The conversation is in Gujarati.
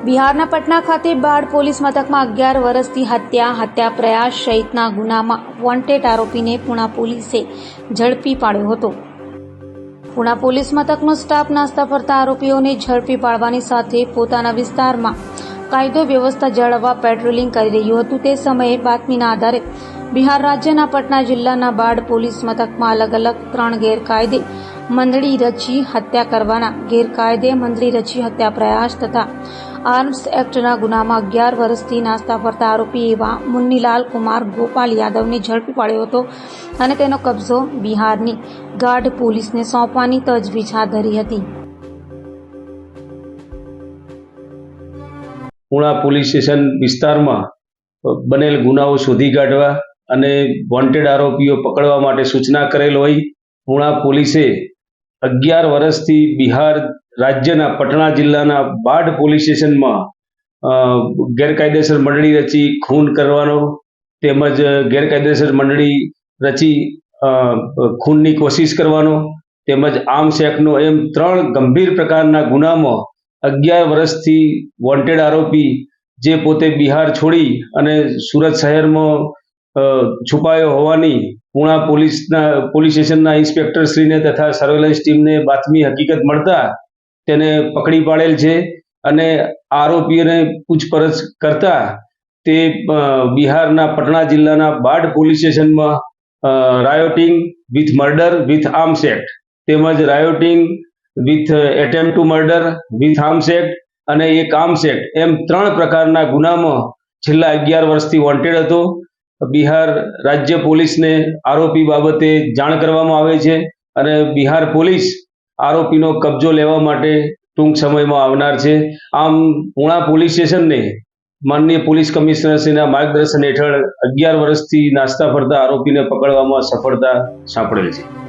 બિહારના પટના ખાતે બાળ પોલીસ મથકમાં 11 વર્ષથી હત્યા પ્રયાસ સહિતના ગુનામાં વોન્ટેડ આરોપીને પુણા પોલીસે ઝડપી પાડ્યો હતો। પુણા પોલીસ મથકનો સ્ટાફ નાસ્તા ફરતા આરોપીઓને ઝડપી પાડવાની સાથે પોતાના વિસ્તારમાં કાયદો વ્યવસ્થા જાળવવા પેટ્રોલિંગ કરી રહ્યું હતું। તે સમયે બાતમીના આધારે બિહાર રાજ્યના પટના જિલ્લાના બાળ પોલીસ મથકમાં અલગ અલગ 3 ગેરકાયદે મંડળી રચી હત્યા કરવાના, ગેરકાયદે મંડળી રચી હત્યા પ્રયાસ તથા આર્મ્સ એક્ટના ગુનામાં 11 વર્ષથી નાસ્તા ફરતા આરોપી એવા મુન્નીલાલ કુમાર ગોપાલ યાદવને ઝડપી પાડ્યો હતો અને તેનો કબજો બિહારની ગાઢ પોલીસને સોંપવાની તજવીજ હાથ ધરી હતી। પુણા પોલીસ સ્ટેશન વિસ્તારમાં બનેલ ગુનાઓ શોધી કાઢવા અને વોન્ટેડ આરોપીઓ પકડવા માટે સૂચના કરેલ હોય પુણા પોલીસે 11 વર્ષથી બિહાર રાજ્યના પટણા જિલ્લાના બાઢ પોલીસ સ્ટેશનમાં ગેરકાયદેસર મંડળી રચી ખૂન કરવાનો તેમજ ગેરકાયદેસર મંડળી રચી ખૂનની કોશિશ કરવાનો તેમજ આર્મ્સ એક્ટનો એમ 3 ગંભીર પ્રકારના ગુનામાં 11 વર્ષથી વોન્ટેડ આરોપી જે પોતે બિહાર છોડી અને સુરત શહેરમાં છુપાયો હોવાની પુણા પોલીસ સ્ટેશનના ઇન્સ્પેક્ટરશ્રીને તથા સર્વેલન્સ ટીમને બાતમી હકીકત મળતા તેને પકડી પાડેલ છે અને આરોપીઓને પૂછપરછ કરતા તે બિહારના પટના જિલ્લાના બાઢ પોલીસ સ્ટેશનમાં rioting with murder with arms act તેમજ rioting with attempt to murder with arms act અને એક આર્મ્સ એક્ટ એમ 3 પ્રકારના ગુનામાં છેલ્લા 11 વર્ષથી વોન્ટેડ હતો। બિહાર રાજ્ય પોલીસને આરોપી બાબતે જાણ કરવામાં આવે છે અને બિહાર પોલીસ આરોપીનો કબજો લેવા માટે ટૂંક સમયમાં આવનાર છે। આમ પુણા પોલીસ સ્ટેશનને માનનીય પોલીસ કમિશનરશ્રીના માર્ગદર્શન હેઠળ 11 વર્ષથી નાસ્તા ફરતા આરોપીને પકડવામાં સફળતા સાંપડેલ છે।